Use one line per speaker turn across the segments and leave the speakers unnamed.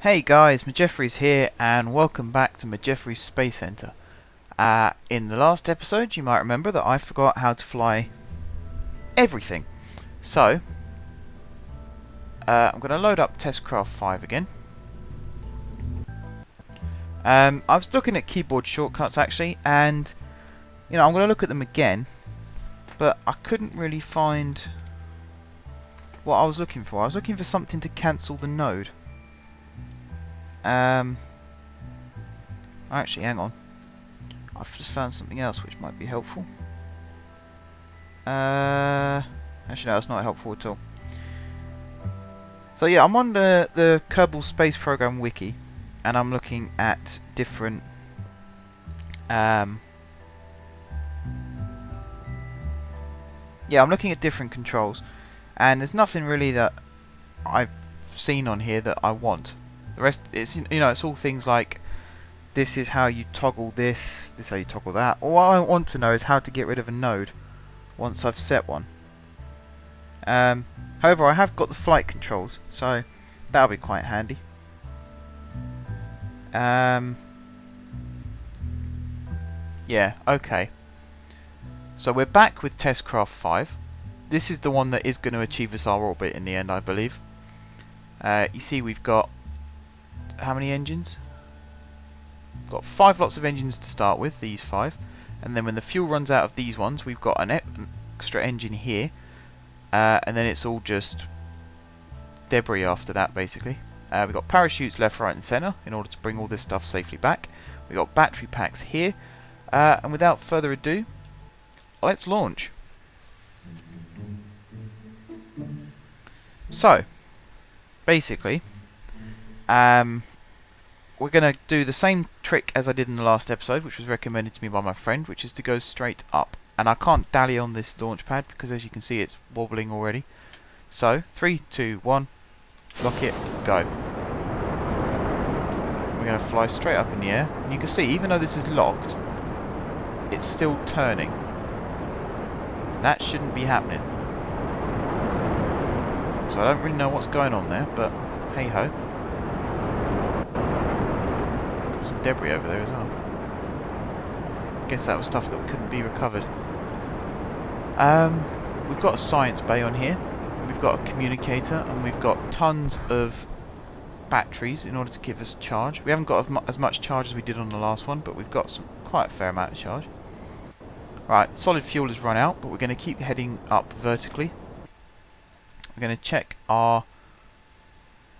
Hey guys, Majeffrey's here and welcome back to Majeffrey's Space Center. In the last episode you might remember that I forgot how to fly everything. So, I'm going to load up Testcraft 5 again. I was looking at keyboard shortcuts actually, and I'm going to look at them again, but I couldn't really find what I was looking for. I was looking for something to cancel the node. Actually, hang on. I've just found something else which might be helpful. Actually, no, that's not helpful at all. So yeah, I'm on the Kerbal Space Program wiki, and I'm looking at different I'm looking at different controls, and there's nothing really that I've seen on here that I want. The rest, it's all things like this is how you toggle this is how you toggle that. All I want to know is how to get rid of a node once I've set one. However, I have got the flight controls, so that'll be quite handy. Yeah, okay. So we're back with Testcraft 5. This is the one that is going to achieve us our orbit in the end, I believe. You see we've got how many engines? We've got 5 lots of engines to start with, these 5. And then when the fuel runs out of these ones, we've got an extra engine here. And then it's all just debris after that, basically. We've got parachutes left, right and centre in order to bring all this stuff safely back. We've got battery packs here. And without further ado, let's launch. So, basically, we're going to do the same trick as I did in the last episode, which was recommended to me by my friend, which is to go straight up. And I can't dally on this launch pad because, as you can see, it's wobbling already. So, 3, 2, 1, lock it, go. We're going to fly straight up in the air. And you can see, even though this is locked, it's still turning. That shouldn't be happening. So I don't really know what's going on there, but hey ho. Got some debris over there as well. Guess that was stuff that couldn't be recovered. We've got a science bay on here. We've got a communicator, and we've got tons of batteries in order to give us charge. We haven't got as much charge as we did on the last one, but we've got quite a fair amount of charge. Right, solid fuel has run out, but we're going to keep heading up vertically. We're going to check our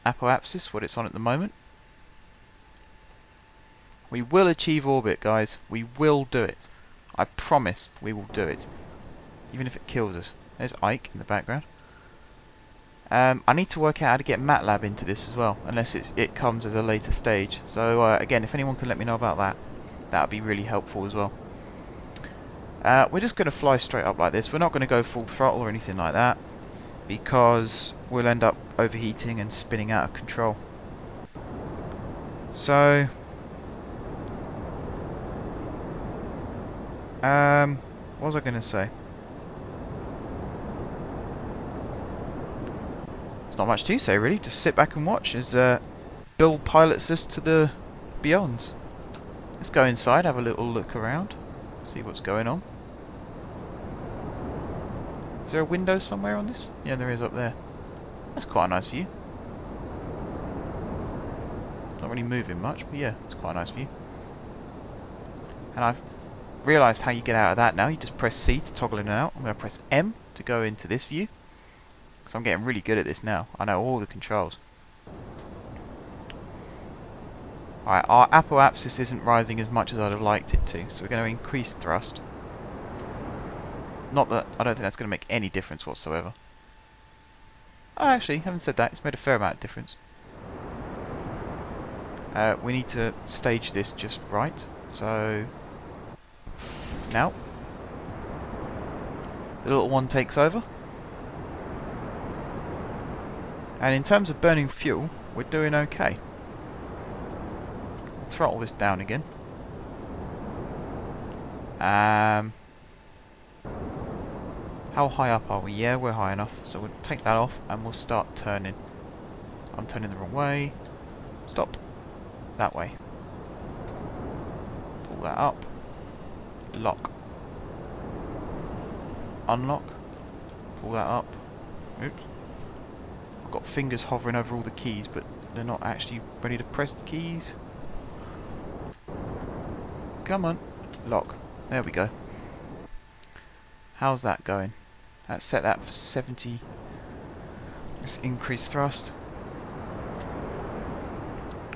apoapsis, what it's on at the moment. We will achieve orbit, guys. We will do it. I promise we will do it. Even if it kills us. There's Ike in the background. I need to work out how to get MATLAB into this as well, unless it comes as a later stage. So again, if anyone can let me know about that, that would be really helpful as well. We're just going to fly straight up like this. We're not going to go full throttle or anything like that, because we'll end up overheating and spinning out of control. So, what was I going to say? There's not much to say really, just sit back and watch as Bill pilots us to the beyond. Let's go inside, have a little look around, see what's going on. Is there a window somewhere on this? Yeah, there is up there. That's quite a nice view. Not really moving much, but yeah, it's quite a nice view. And I've realised how you get out of that now. You just press C to toggle in and out. I'm going to press M to go into this view. So I'm getting really good at this now. I know all the controls. Alright, our apoapsis isn't rising as much as I'd have liked it to, so we're going to increase thrust. Not that I don't think that's going to make any difference whatsoever. Oh, actually, having said that, it's made a fair amount of difference. We need to stage this just right. So now the little one takes over. And in terms of burning fuel, we're doing okay. I'll throttle this down again. How high up are we? Yeah, we're high enough. So we'll take that off and we'll start turning. I'm turning the wrong way. Stop. That way. Pull that up. Lock. Unlock. Pull that up. Oops. I've got fingers hovering over all the keys, but they're not actually ready to press the keys. Come on. Lock. There we go. How's that going? Let's set that for 70. Let's increase thrust.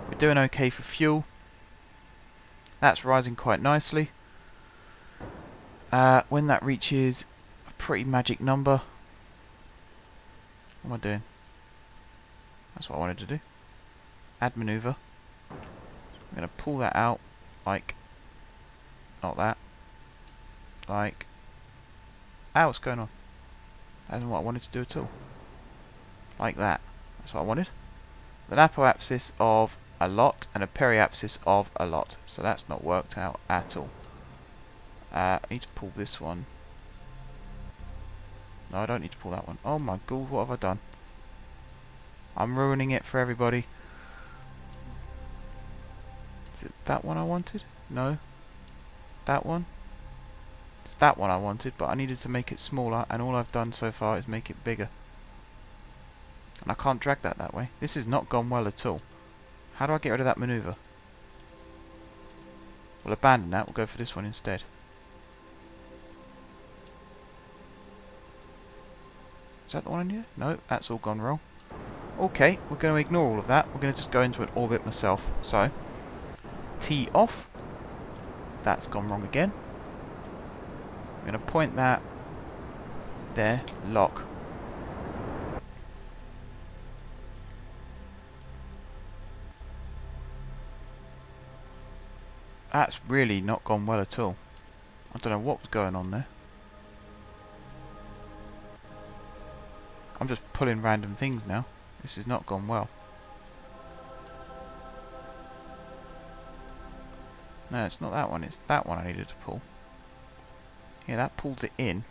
We're doing okay for fuel. That's rising quite nicely. When that reaches a pretty magic number... What am I doing? That's what I wanted to do. Add maneuver. I'm going to pull that out like... Not that. Like... Ah, what's going on? That isn't what I wanted to do at all. Like that. That's what I wanted. An apoapsis of a lot and a periapsis of a lot. So that's not worked out at all. I need to pull this one. No, I don't need to pull that one. Oh my god, what have I done? I'm ruining it for everybody. Is it that one I wanted? No. That one? It's that one I wanted, but I needed to make it smaller, and all I've done so far is make it bigger. And I can't drag that way. This has not gone well at all. How do I get rid of that maneuver? We'll abandon that, we'll go for this one instead. Is that the one I needed? No, that's all gone wrong. Okay, we're going to ignore all of that. We're going to just go into an orbit myself. So, T off. That's gone wrong again. I'm going to point that there, lock. That's really not gone well at all. I don't know what was going on there. I'm just pulling random things now. This has not gone well. No, it's not that one. It's that one I needed to pull. Yeah, that pulls it in.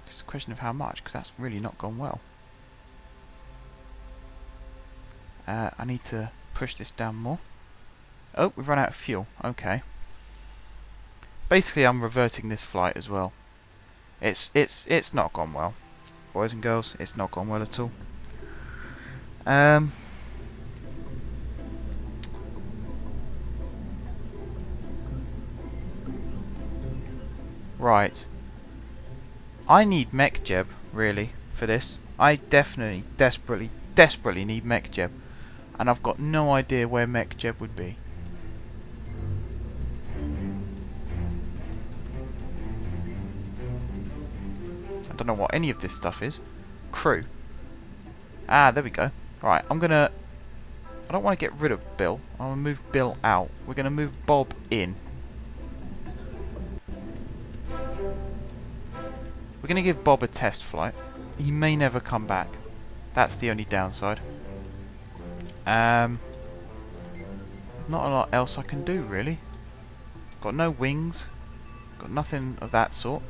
It's a question of how much, because that's really not gone well. I need to push this down more. Oh, we've run out of fuel. Okay. Basically, I'm reverting this flight as well. It's not gone well, boys and girls. It's not gone well at all. Right. I need MechJeb, really, for this. I definitely, desperately need MechJeb. And I've got no idea where MechJeb would be. I don't know what any of this stuff is. Crew. Ah, there we go. Right, I don't want to get rid of Bill. I want to move Bill out. We're going to move Bob in. We're going to give Bob a test flight. He may never come back. That's the only downside. There's not a lot else I can do, really. Got no wings. Got nothing of that sort.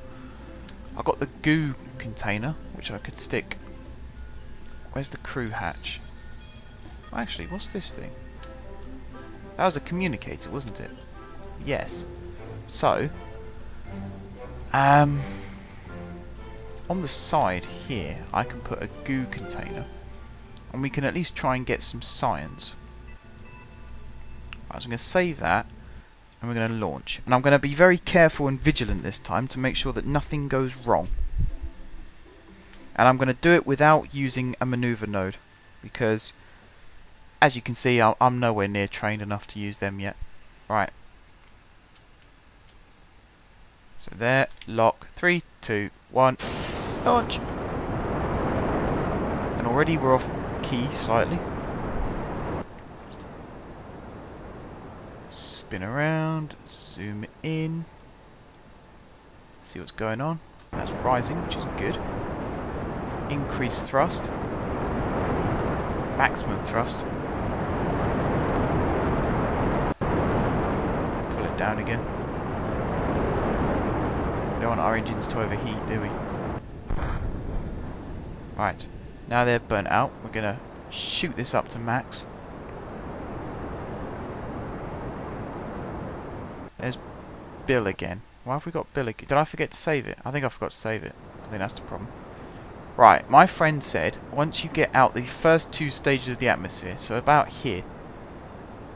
I've got the goo container, which I could stick. Where's the crew hatch? Actually, what's this thing? That was a communicator, wasn't it? Yes. So, on the side here, I can put a goo container, and we can at least try and get some science. Right, so I'm going to save that, and we're going to launch. And I'm going to be very careful and vigilant this time to make sure that nothing goes wrong. And I'm going to do it without using a maneuver node, because, as you can see, I'm nowhere near trained enough to use them yet. Right. So there, lock, 3, 2, 1, launch! And already we're off key slightly. Spin around, zoom in, see what's going on. That's rising, which is good. Increase thrust, maximum thrust. Pull it down again. We don't want our engines to overheat, do we? Right, now they're burnt out, we're going to shoot this up to max. There's Bill again. Why have we got Bill again? Did I forget to save it? I think I forgot to save it. I think that's the problem. Right, my friend said once you get out the first 2 stages of the atmosphere, so about here,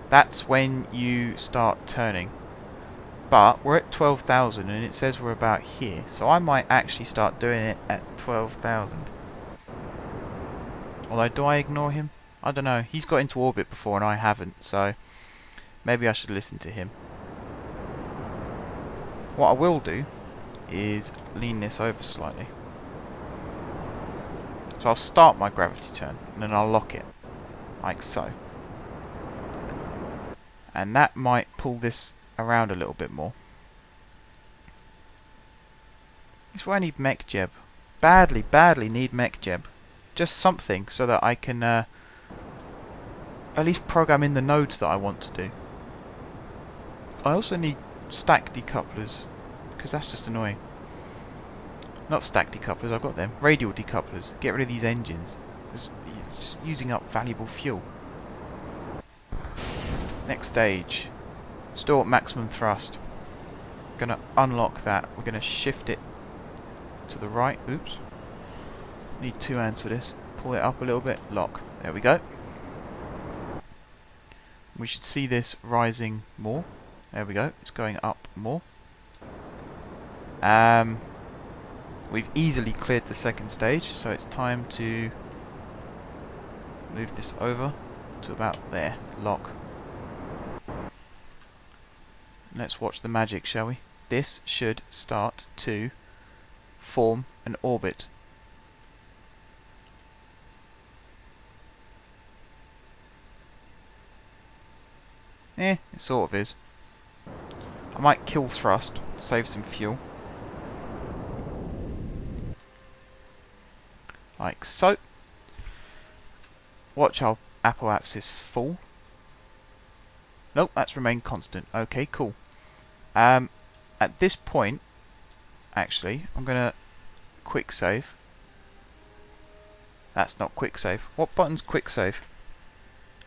that's when you start turning. But we're at 12,000 and it says we're about here, so I might actually start doing it at 12,000. Although, do I ignore him? I don't know. He's got into orbit before and I haven't, so maybe I should listen to him. What I will do is lean this over slightly. So I'll start my gravity turn and then I'll lock it, like so. And that might pull this around a little bit more. This is where I need mech jeb. Badly need mech jeb. Just something so that I can at least program in the nodes that I want to do. I also need stack decouplers, because that's just annoying. Not stack decouplers, I've got them. Radial decouplers. Get rid of these engines. It's just using up valuable fuel. Next stage. Store at maximum thrust. Gonna unlock that. We're gonna shift it to the right. Oops. Need 2 hands for this. Pull it up a little bit. Lock. There we go. We should see this rising more. There we go. It's going up more. We've easily cleared the second stage, so it's time to move this over to about there. Lock. Let's watch the magic, shall we? This should start to form an orbit. It sort of is. I might kill thrust, save some fuel. Like so. Watch our apoapsis fall. Nope, that's remained constant. Okay, cool. At this point, actually, I'm gonna quick save. That's not quick save. What button's quick save?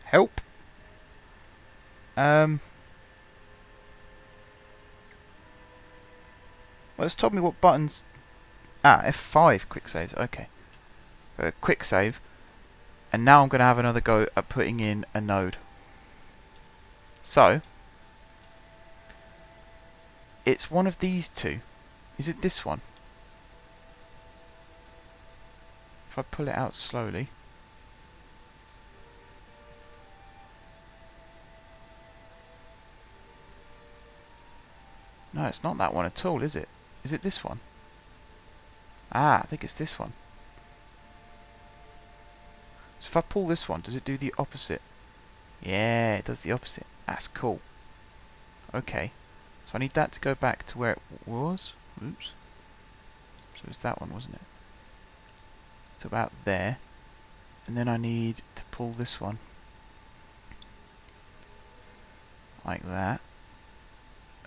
Help. Well, it's told me what buttons. F5 quick saves. Okay. Quick save. And now I'm going to have another go at putting in a node. So, it's one of these two. Is it this one? If I pull it out slowly. No, it's not that one at all, is it? Is it this one? I think it's this one. So if I pull this one, does it do the opposite? Yeah, it does the opposite. That's cool. Okay. So I need that to go back to where it was. Oops. So it's that one, wasn't it? It's about there. And then I need to pull this one. Like that.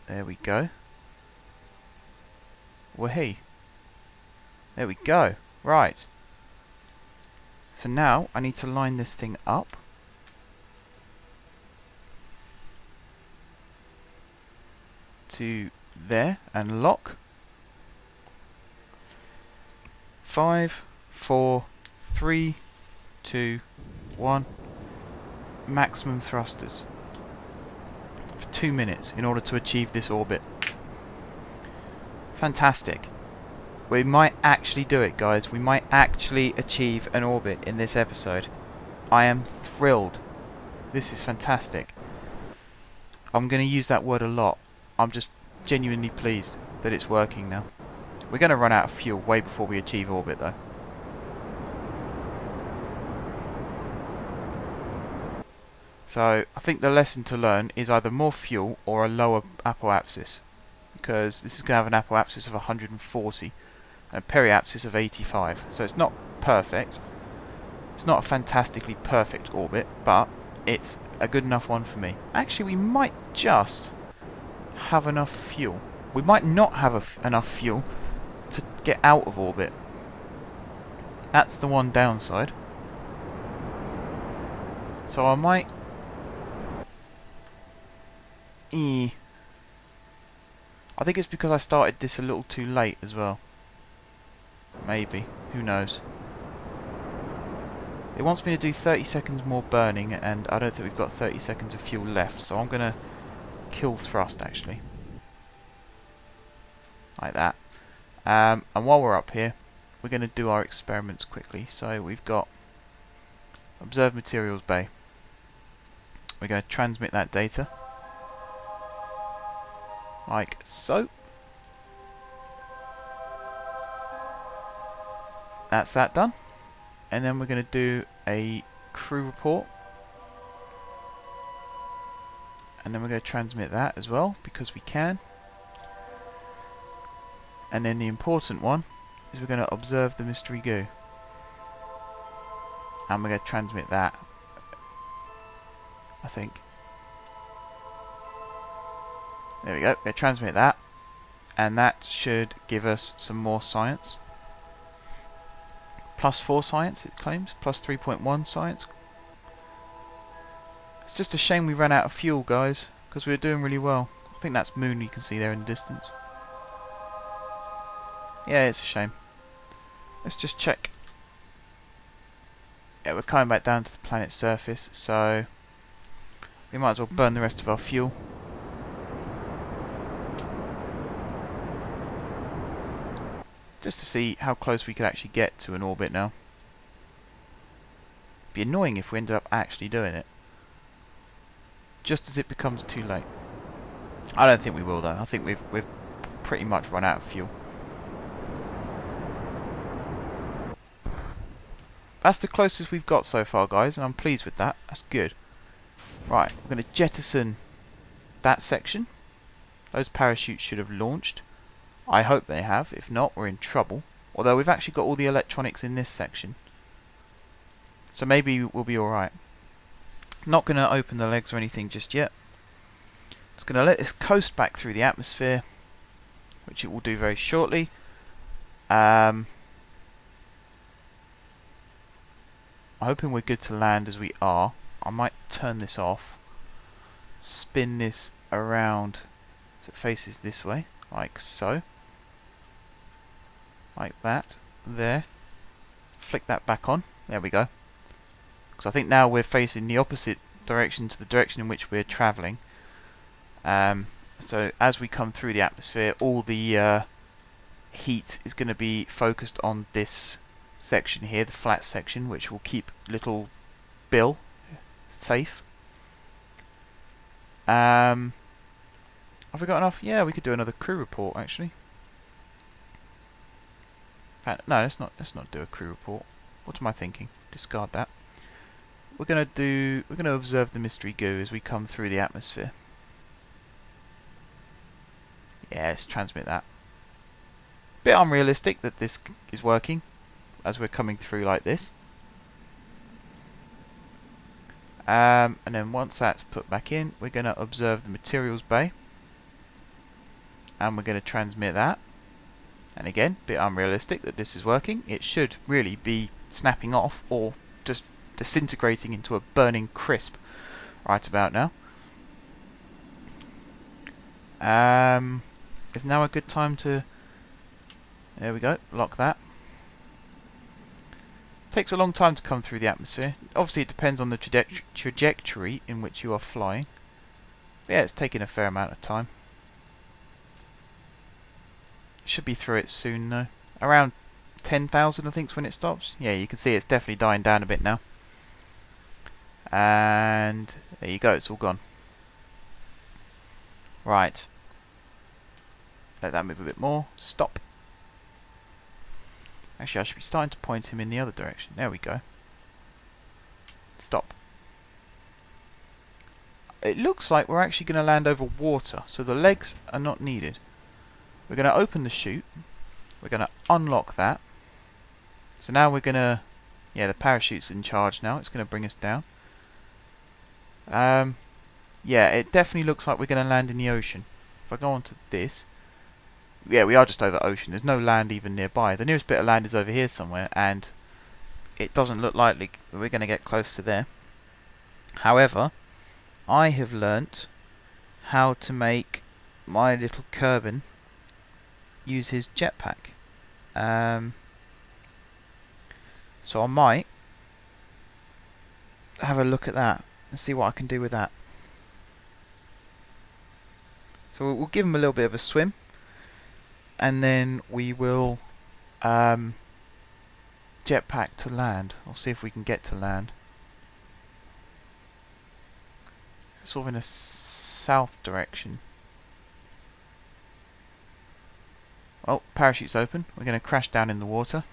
There we go. Well, hey. There we go. Right. So now I need to line this thing up. To there and lock. 5, 4, 3, 2, 1. Maximum thrusters. For 2 minutes in order to achieve this orbit. Fantastic. We might actually do it, guys. We might actually achieve an orbit in this episode. I am thrilled. This is fantastic. I'm going to use that word a lot. I'm just genuinely pleased that it's working now. We're going to run out of fuel way before we achieve orbit, though. So, I think the lesson to learn is either more fuel or a lower apoapsis. Because this is going to have an apoapsis of 140 and a periapsis of 85. So it's not perfect. It's not a fantastically perfect orbit, but it's a good enough one for me. Actually, we might just have enough fuel. We might not have enough fuel to get out of orbit. That's the one downside. So I might... I think it's because I started this a little too late as well. Maybe. Who knows? It wants me to do 30 seconds more burning, and I don't think we've got 30 seconds of fuel left, so I'm going to kill thrust, actually. Like that. And while we're up here, we're going to do our experiments quickly. So we've got Observe Materials Bay. We're going to transmit that data. Like so. That's that done. And then we're going to do a crew report. And then we're going to transmit that as well, because we can. And then the important one is we're going to observe the mystery goo. And we're going to transmit that, I think. There we go. We're going to transmit that. And that should give us some more science. +4 science, it claims. +3.1 science. It's just a shame we ran out of fuel, guys, because we were doing really well. I think that's Moon you can see there in the distance. Yeah, it's a shame. Let's just check. Yeah, we're coming back down to the planet's surface, so we might as well burn the rest of our fuel. Just to see how close we could actually get to an orbit now. Be annoying if we ended up actually doing it. Just as it becomes too late. I don't think we will though. I think we've pretty much run out of fuel. That's the closest we've got so far, guys, and I'm pleased with that. That's good. Right, we're going to jettison that section. Those parachutes should have launched. I hope they have. If not, we're in trouble. Although we've actually got all the electronics in this section. So maybe we'll be alright. Not going to open the legs or anything just yet. Just going to let this coast back through the atmosphere, which it will do very shortly. I'm hoping we're good to land as we are. I might turn this off. Spin this around so it faces this way, like so. Like that. There. Flick that back on. There we go. Because I think now we're facing the opposite direction to the direction in which we're travelling. So as we come through the atmosphere, all the heat is going to be focused on this section here, the flat section, which will keep little Bill safe. Have we got enough? Yeah, we could do another crew report actually. No, let's not do a crew report. What am I thinking? Discard that. We're gonna observe the mystery goo as we come through the atmosphere. Yeah, let's transmit that. Bit unrealistic that this is working as we're coming through like this. And then once that's put back in, we're going to observe the materials bay. And we're going to transmit that. And again, bit unrealistic that this is working. It should really be snapping off or just disintegrating into a burning crisp right about now. Is now a good time to... There we go, lock that. Takes a long time to come through the atmosphere. Obviously it depends on the trajectory in which you are flying. But yeah, it's taking a fair amount of time. Should be through it soon though. Around 10,000 I think is when it stops. Yeah, you can see it's definitely dying down a bit now. And there you go, it's all gone. Right. Let that move a bit more. Stop. Actually, I should be starting to point him in the other direction. There we go. Stop. It looks like we're actually going to land over water, so the legs are not needed. We're going to open the chute. We're going to unlock that. So now we're going to... Yeah, the parachute's in charge now. It's going to bring us down. Yeah, it definitely looks like we're going to land in the ocean. If I go on to this... Yeah, we are just over ocean. There's no land even nearby. The nearest bit of land is over here somewhere, and it doesn't look likely we're going to get close to there. However, I have learnt how to make my little Kerbin use his jetpack. So I might have a look at that and see what I can do with that. So we'll give him a little bit of a swim, and then we will jetpack to land. I'll see if we can get to land. Sort of in a south direction. Well, parachute's open. We're going to crash down in the water.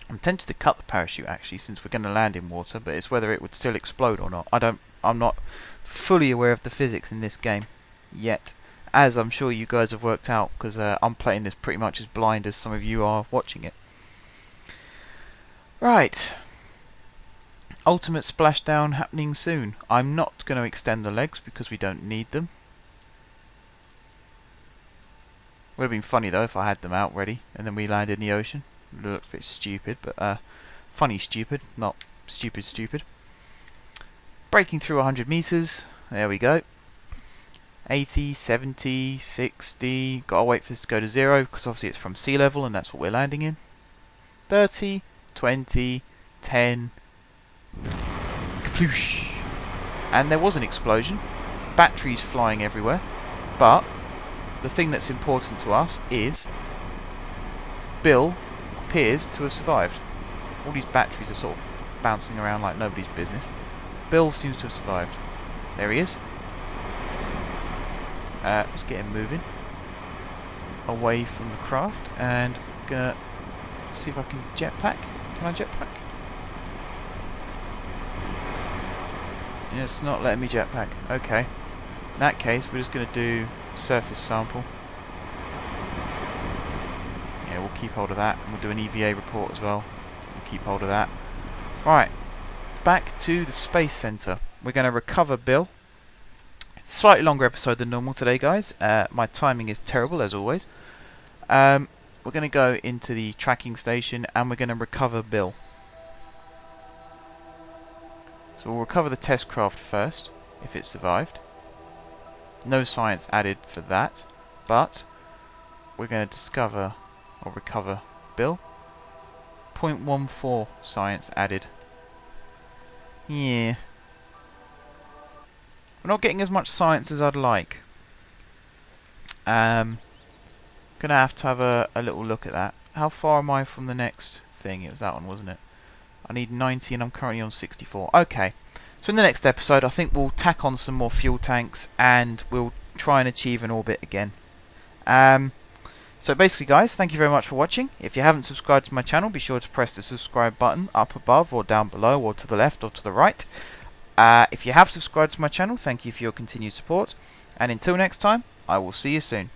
I'm tempted to cut the parachute actually, since we're going to land in water, but it's whether it would still explode or not. I'm not fully aware of the physics in this game yet, as I'm sure you guys have worked out, because I'm playing this pretty much as blind as some of you are watching it. Right. Ultimate splashdown happening soon. I'm not going to extend the legs because we don't need them. Would have been funny though if I had them out ready and then we landed in the ocean. It looks a bit stupid, but funny stupid, not stupid stupid. Breaking through 100 meters. There we go. 80, 70, 60. Gotta wait for this to go to 0 because obviously it's from sea level and that's what we're landing in. 30, 20, 10. Kaploosh! And there was an explosion. Batteries flying everywhere. But the thing that's important to us is Bill appears to have survived. All these batteries are sort of bouncing around like nobody's business. Bill seems to have survived. There he is. Let's get him moving away from the craft, and I'm gonna see if I can jetpack. Can I jetpack? Yeah, it's not letting me jetpack. Okay. In that case, we're just gonna do surface sample. Yeah, we'll keep hold of that, and we'll do an EVA report as well. We'll keep hold of that. Right, back to the Space Center. We're going to recover Bill. Slightly longer episode than normal today, guys. My timing is terrible, as always. We're going to go into the tracking station, and we're going to recover Bill. So we'll recover the test craft first, if it survived. No science added for that, but we're going to discover or recover Bill. 0.14 science added. Yeah. We're not getting as much science as I'd like. Gonna have to have a little look at that. How far am I from the next thing? It was that one, wasn't it? I need 90 and I'm currently on 64. Okay. So in the next episode I think we'll tack on some more fuel tanks and we'll try and achieve an orbit again. So basically guys, thank you very much for watching. If you haven't subscribed to my channel, be sure to press the subscribe button up above or down below or to the left or to the right. If you have subscribed to my channel, thank you for your continued support. And until next time, I will see you soon.